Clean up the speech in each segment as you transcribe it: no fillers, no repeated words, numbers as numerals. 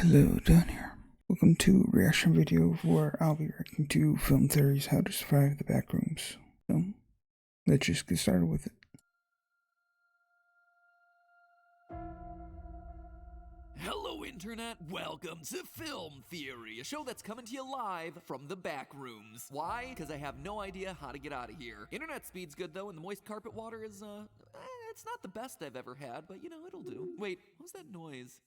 Hello, down here. Welcome to a reaction video where I'll be reacting to film theories How to Survive the Backrooms. So, let's just get started with it. Hello Internet, welcome to Film Theory, a show that's coming to you live from the Backrooms. Why? Because I have no idea how to get out of here. Internet speed's good though, and the moist carpet water is, it's not the best I've ever had, but you know, it'll do. Wait, what was that noise?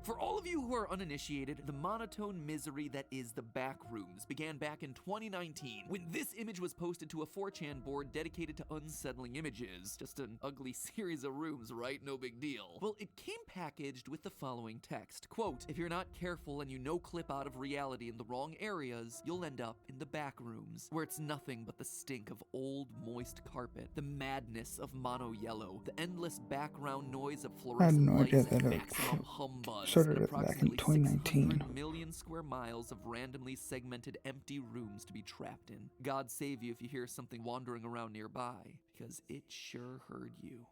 For all of you who are uninitiated, the monotone misery that is the Backrooms began back in 2019 when this image was posted to a 4chan board dedicated to unsettling images. Just an ugly series of rooms, right? No big deal. Well, it came packaged with the following text. Quote, if you're not careful and you no-clip out of reality in the wrong areas, you'll end up in the Backrooms, where it's nothing but the stink of old, moist carpet, the madness of mono yellow, the endless background noise of fluorescent lights and maximum humbug. Started it back in 2019. 600 million square miles of randomly segmented empty rooms to be trapped in. God save you if you hear something wandering around nearby, because it sure heard you.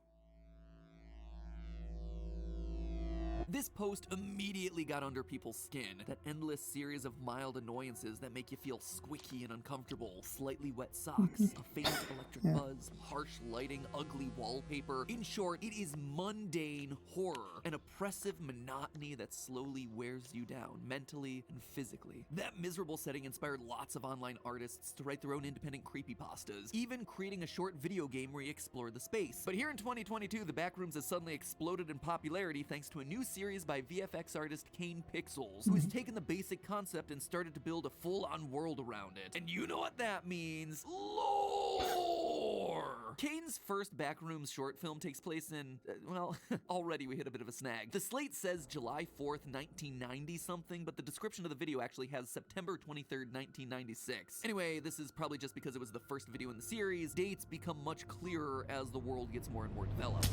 This post immediately got under people's skin. That endless series of mild annoyances that make you feel squicky and uncomfortable. Slightly wet socks, a faint electric buzz, harsh lighting, ugly wallpaper. In short, it is mundane horror, an oppressive monotony that slowly wears you down, mentally and physically. That miserable setting inspired lots of online artists to write their own independent creepypastas, even creating a short video game where you explore the space. But here in 2022, the Backrooms has suddenly exploded in popularity thanks to a new series by VFX artist Kane Pixels, who has taken the basic concept and started to build a full-on world around it. And you know what that means? Lore! Kane's first Backrooms short film takes place in, well, already we hit a bit of a snag. The slate says July 4th, 1990 something, but the description of the video actually has September 23rd, 1996. Anyway, this is probably just because it was the first video in the series. Dates become much clearer as the world gets more and more developed.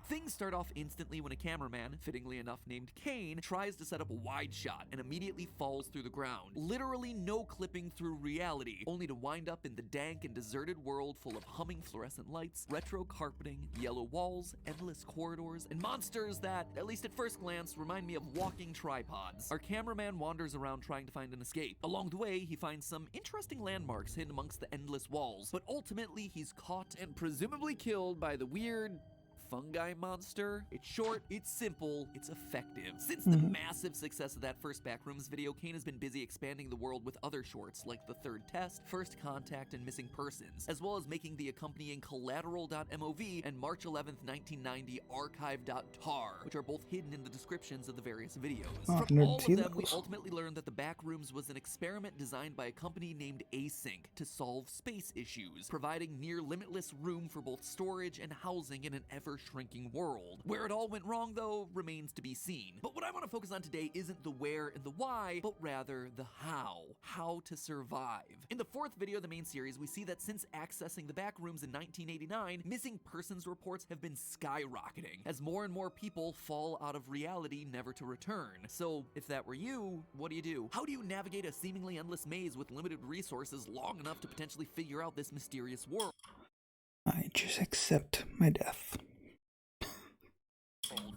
Things start off instantly when a cameraman, fittingly enough named Kane, tries to set up a wide shot and immediately falls through the ground. Literally no clipping through reality, only to wind up in the dank and deserted world full of humming fluorescent lights, retro carpeting, yellow walls, endless corridors, and monsters that, at least at first glance, remind me of walking tripods. Our cameraman wanders around trying to find an escape. Along the way, he finds some interesting landmarks hidden amongst the endless walls, but ultimately he's caught and presumably killed by the weird fungi monster. It's short, it's simple, it's effective. Since the massive success of that first Backrooms video, Kane has been busy expanding the world with other shorts like The Third Test, First Contact, and Missing Persons, as well as making the accompanying Collateral.mov and March 11th, 1990 Archive.tar, which are both hidden in the descriptions of the various videos. From all of them, we ultimately learned that the Backrooms was an experiment designed by a company named Async to solve space issues, providing near limitless room for both storage and housing in an ever-shrinking world. Where it all went wrong, though, remains to be seen. But what I want to focus on today isn't the where and the why, but rather the how. How to survive. In the fourth video of the main series, we see that since accessing the Backrooms in 1989, missing persons reports have been skyrocketing, as more and more people fall out of reality never to return. So, if that were you, what do you do? How do you navigate a seemingly endless maze with limited resources long enough to potentially figure out this mysterious world? I just accept my death.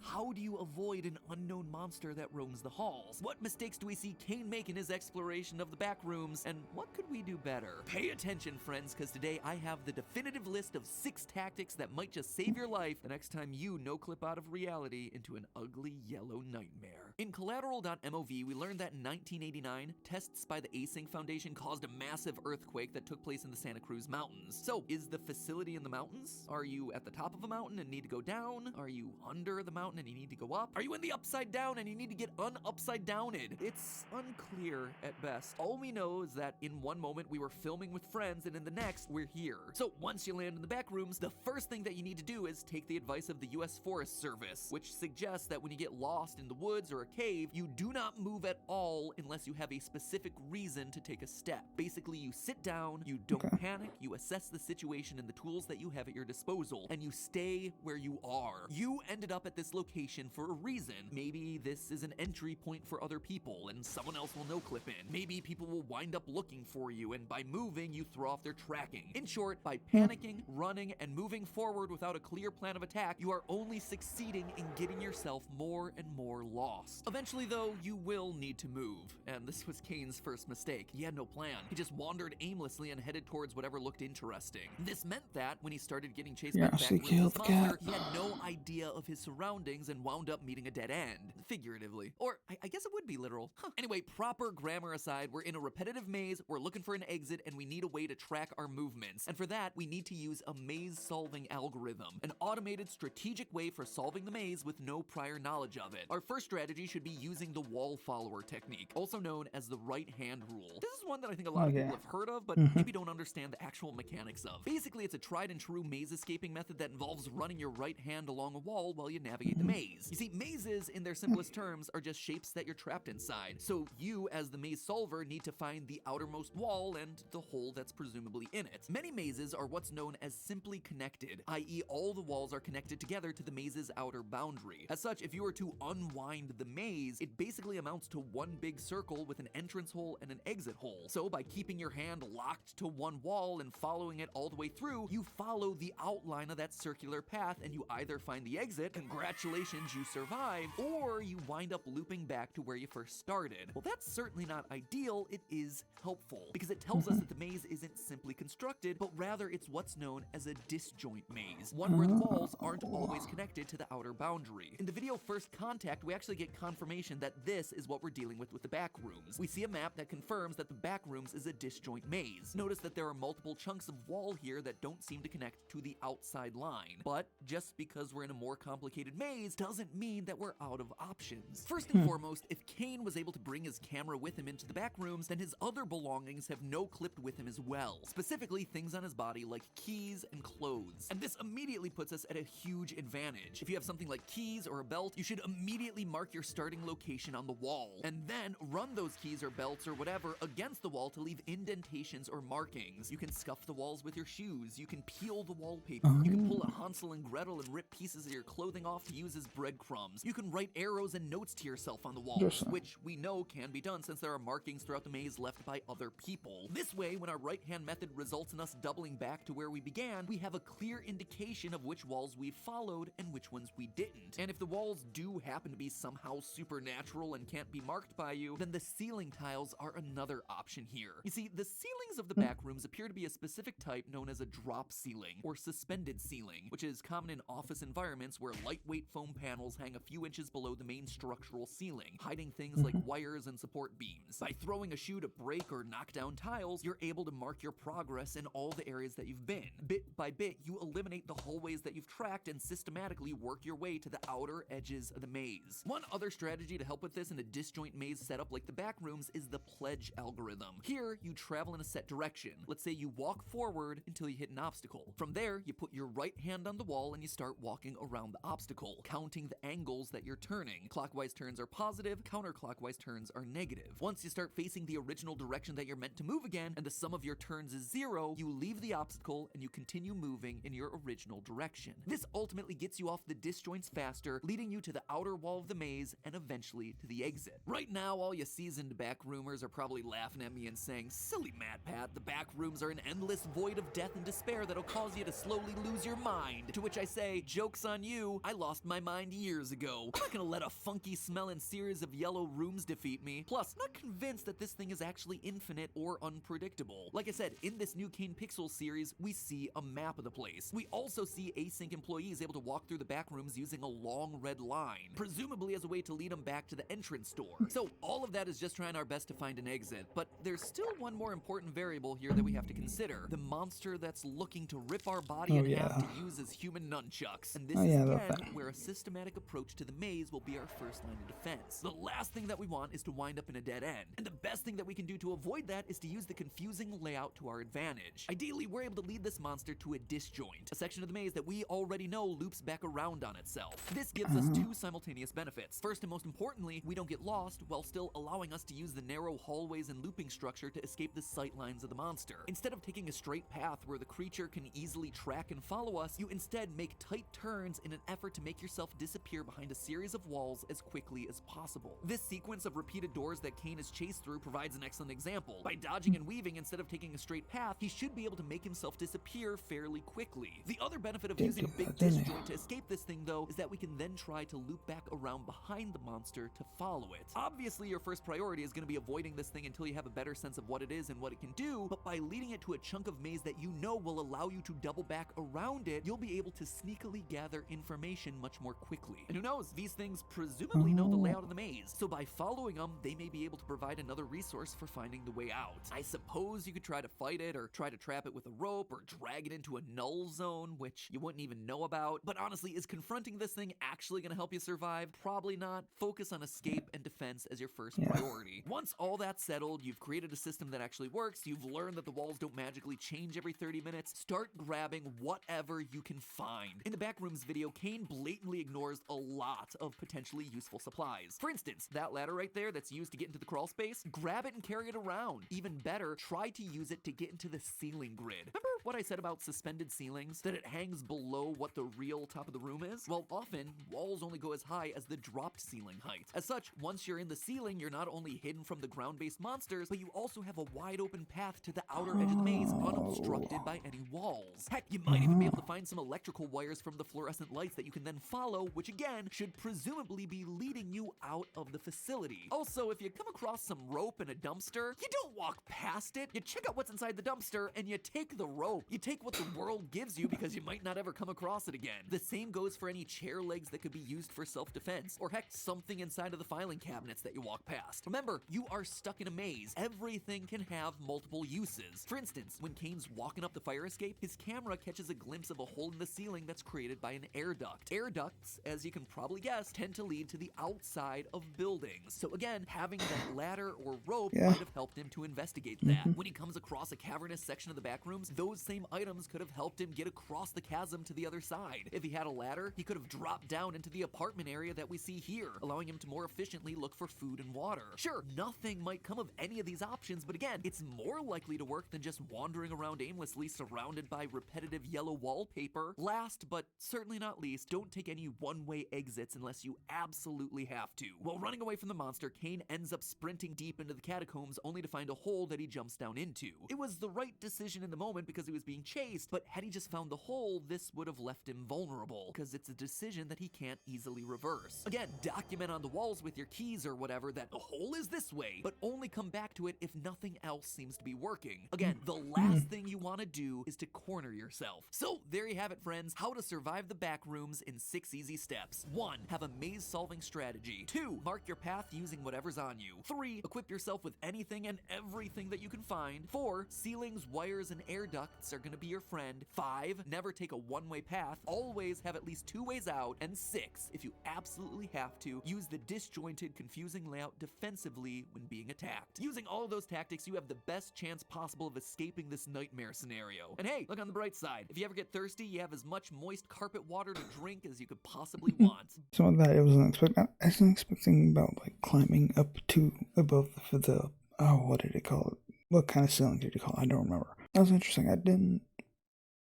How do you avoid an unknown monster that roams the halls? What mistakes do we see Kane make in his exploration of the Backrooms, and what could we do better? Pay attention, friends, because today I have the definitive list of 6 tactics that might just save your life the next time you no-clip out of reality into an ugly yellow nightmare. In Collateral.mov, we learned that in 1989, tests by the Async Foundation caused a massive earthquake that took place in the Santa Cruz Mountains. So, is the facility in the mountains? Are you at the top of a mountain and need to go down? Are you under the mountain and you need to go up? Are you in the upside down and you need to get un-upside downed? It's unclear at best. All we know is that in one moment we were filming with friends and in the next we're here. So once you land in the Backrooms, the first thing that you need to do is take the advice of the US Forest Service, which suggests that when you get lost in the woods or a cave, you do not move at all unless you have a specific reason to take a step. Basically, you sit down, you don't panic, you assess the situation and the tools that you have at your disposal, and you stay where you are. You ended up at at this location for a reason. Maybe this is an entry point for other people and someone else will no-clip in. Maybe people will wind up looking for you, and by moving, you throw off their tracking. In short, by panicking, running, and moving forward without a clear plan of attack, you are only succeeding in getting yourself more and more lost. Eventually, though, you will need to move, and this was Kane's first mistake. He had no plan. He just wandered aimlessly and headed towards whatever looked interesting. This meant that when he started getting chased by the Backrooms monster, he had no idea of his surroundings and wound up meeting a dead end, figuratively. Or I guess it would be literal. Anyway, proper grammar aside, we're in a repetitive maze, we're looking for an exit, and we need a way to track our movements. And for that, we need to use a maze-solving algorithm, an automated strategic way for solving the maze with no prior knowledge of it. Our first strategy should be using the wall follower technique, also known as the right-hand rule. This is one that I think a lot of people have heard of, but maybe don't understand the actual mechanics of. Basically, it's a tried and true maze escaping method that involves running your right hand along a wall while you navigate the maze. You see, mazes, in their simplest terms, are just shapes that you're trapped inside. So you, as the maze solver, need to find the outermost wall and the hole that's presumably in it. Many mazes are what's known as simply connected, i.e. all the walls are connected together to the maze's outer boundary. As such, if you were to unwind the maze, it basically amounts to one big circle with an entrance hole and an exit hole. So by keeping your hand locked to one wall and following it all the way through, you follow the outline of that circular path and you either find the exit, congratulations, you survived, or you wind up looping back to where you first started. Well, that's certainly not ideal. It is helpful because it tells us that the maze isn't simply constructed, but rather it's what's known as a disjoint maze, one where the walls aren't always connected to the outer boundary. In the video First Contact, we actually get confirmation that this is what we're dealing with the Backrooms. We see a map that confirms that the Backrooms is a disjoint maze. Notice that there are multiple chunks of wall here that don't seem to connect to the outside line. But just because we're in a more complicated maze doesn't mean that we're out of options. First and foremost, if Kane was able to bring his camera with him into the Backrooms, then his other belongings have no-clipped with him as well. Specifically, things on his body like keys and clothes. And this immediately puts us at a huge advantage. If you have something like keys or a belt, you should immediately mark your starting location on the wall, and then run those keys or belts or whatever against the wall to leave indentations or markings. You can scuff the walls with your shoes, you can peel the wallpaper, you can pull a Hansel and Gretel and rip pieces of your clothing off to use as breadcrumbs. You can write arrows and notes to yourself on the walls, which we know can be done since there are markings throughout the maze left by other people. This way, when our right-hand method results in us doubling back to where we began, we have a clear indication of which walls we've followed and which ones we didn't. And if the walls do happen to be somehow supernatural and can't be marked by you, then the ceiling tiles are another option here. You see, the ceilings of the Backrooms appear to be a specific type known as a drop ceiling, or suspended ceiling, which is common in office environments where lightweight foam panels hang a few inches below the main structural ceiling, hiding things like wires and support beams. By throwing a shoe to break or knock down tiles, you're able to mark your progress in all the areas that you've been. Bit by bit, you eliminate the hallways that you've tracked and systematically work your way to the outer edges of the maze. One other strategy to help with this in a disjoint maze setup like the Backrooms is the pledge algorithm. Here, you travel in a set direction. Let's say you walk forward until you hit an obstacle. From there, you put your right hand on the wall and you start walking around the obstacle, counting the angles that you're turning. Clockwise turns are positive, counterclockwise turns are negative. Once you start facing the original direction that you're meant to move again, and the sum of your turns is 0, you leave the obstacle and you continue moving in your original direction. This ultimately gets you off the disjoints faster, leading you to the outer wall of the maze and eventually to the exit. Right now, all you seasoned Backroomers are probably laughing at me and saying, "Silly MatPat, the Backrooms are an endless void of death and despair that'll cause you to slowly lose your mind." To which I say, joke's on you, I lost my mind years ago. I'm not gonna let a funky smelling series of yellow rooms defeat me. Plus, not convinced that this thing is actually infinite or unpredictable. Like I said, in this new Kane Pixels series, we see a map of the place. We also see async employees able to walk through the Backrooms using a long red line, presumably as a way to lead them back to the entrance door. So all of that is just trying our best to find an exit, but there's still one more important variable here that we have to consider: the monster that's looking to rip our body in half to use as human nunchucks. And this is again where a systematic approach to the maze will be our first line of defense. The last thing that we want is to wind up in a dead end, and the best thing that we can do to avoid that is to use the confusing layout to our advantage. Ideally, we're able to lead this monster to a disjoint, a section of the maze that we already know loops back around on itself. This gives us two simultaneous benefits. First and most importantly, we don't get lost while still allowing us to use the narrow hallways and looping structure to escape the sight lines of the monster. Instead of taking a straight path where the creature can easily track and follow us, you instead make tight turns in an effort to make yourself disappear behind a series of walls as quickly as possible. This sequence of repeated doors that Kane is chased through provides an excellent example. By dodging and weaving instead of taking a straight path, he should be able to make himself disappear fairly quickly. The other benefit of using a big disjoint to escape this thing, though, is that we can then try to loop back around behind the monster to follow it. Obviously, your first priority is going to be avoiding this thing until you have a better sense of what it is and what it can do, but by leading it to a chunk of maze that you know will allow you to double back around it, you'll be able to sneakily gather information much more quickly. And who knows, these things presumably know the layout of the maze, so by following them, they may be able to provide another resource for finding the way out. I suppose you could try to fight it, or try to trap it with a rope, or drag it into a null zone, which you wouldn't even know about. But honestly, is confronting this thing actually going to help you survive? Probably not. Focus on escape and defense as your first priority. Once all that's settled, you've created a system that actually works, you've learned that the walls don't magically change every 30 minutes, start grabbing whatever you can find. In the Backrooms video, Kane blatantly ignores a lot of potentially useful supplies. For instance, that ladder right there that's used to get into the crawl space, grab it and carry it around. Even better, try to use it to get into the ceiling grid. Remember what I said about suspended ceilings? That it hangs below what the real top of the room is? Well, often, walls only go as high as the dropped ceiling height. As such, once you're in the ceiling, you're not only hidden from the ground-based monsters, but you also have a wide open path to the outer edge of the maze, unobstructed by any walls. Heck, you might even be able to find some electrical wires from the fluorescent lights that you can then follow, which again, should presumably be leading you out of the facility. Also, if you come across some rope in a dumpster, you don't walk past it. You check out what's inside the dumpster, and you take the rope. You take what the world gives you because you might not ever come across it again. The same goes for any chair legs that could be used for self-defense, or heck, something inside of the filing cabinets that you walk past. Remember, you are stuck in a maze. Everything can have multiple uses. For instance, when Kane's walking up the fire escape, his camera catches a glimpse of a hole in the ceiling that's created by an air duct. Air ducts, as you can probably guess, tend to lead to the outside of buildings. So again, having that ladder or rope might have helped him to investigate that. When he comes across a cavernous section of the Backrooms, those same items could have helped him get across the chasm to the other side. If he had a ladder, he could have dropped down into the apartment area that we see here, allowing him to more efficiently look for food and water. Sure, nothing might come of any of these options, but again, it's more likely to work than just wandering around aimlessly surrounded by repetitive yellow wallpaper. Last, but certainly not least, don't take any one-way exits unless you absolutely have to. While running away from the monster, Kane ends up sprinting deep into the catacombs only to find a hole that he jumps down into. It was the right decision in the moment because he was being chased, but had he just found the hole, this would have left him vulnerable, because it's a decision that he can't easily reverse. Again, document on the walls with your keys or whatever that the hole is this way, but only come back to it if nothing else seems to be working. Again, the last thing you want to do is to corner yourself. So there you have it, friends, how to survive the Backrooms in 6 easy steps. 1. Have a maze-solving strategy. 2. Mark your path using whatever's on you. 3. Equip yourself with anything and everything that you can find. 4. Ceilings, wires, and air ducts are gonna be your friend. 5. Never take a one-way path. Always have at least 2 ways out. And 6. If you absolutely have to, use the disjointed, confusing layout defensively when being attacked. Using all of those tactics, you have the best chance possible of escaping this nightmare scenario. And hey, look on the bright side. If you ever get thirsty, you have as much moist carpet water to drink as you could possibly want. Some of that I wasn't expecting. I wasn't expecting about like climbing up to above the oh, what did it call it? What kind of ceiling did it call it? I don't remember. That was interesting. I didn't.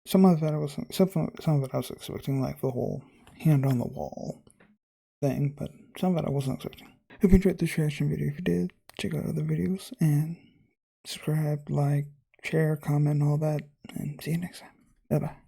Some of it I was expecting, like the whole hand on the wall thing, but some of it I wasn't expecting. Hope you enjoyed this reaction video. If you did, check out other videos and subscribe, like, share, comment, all that, and see you next time. Bye bye.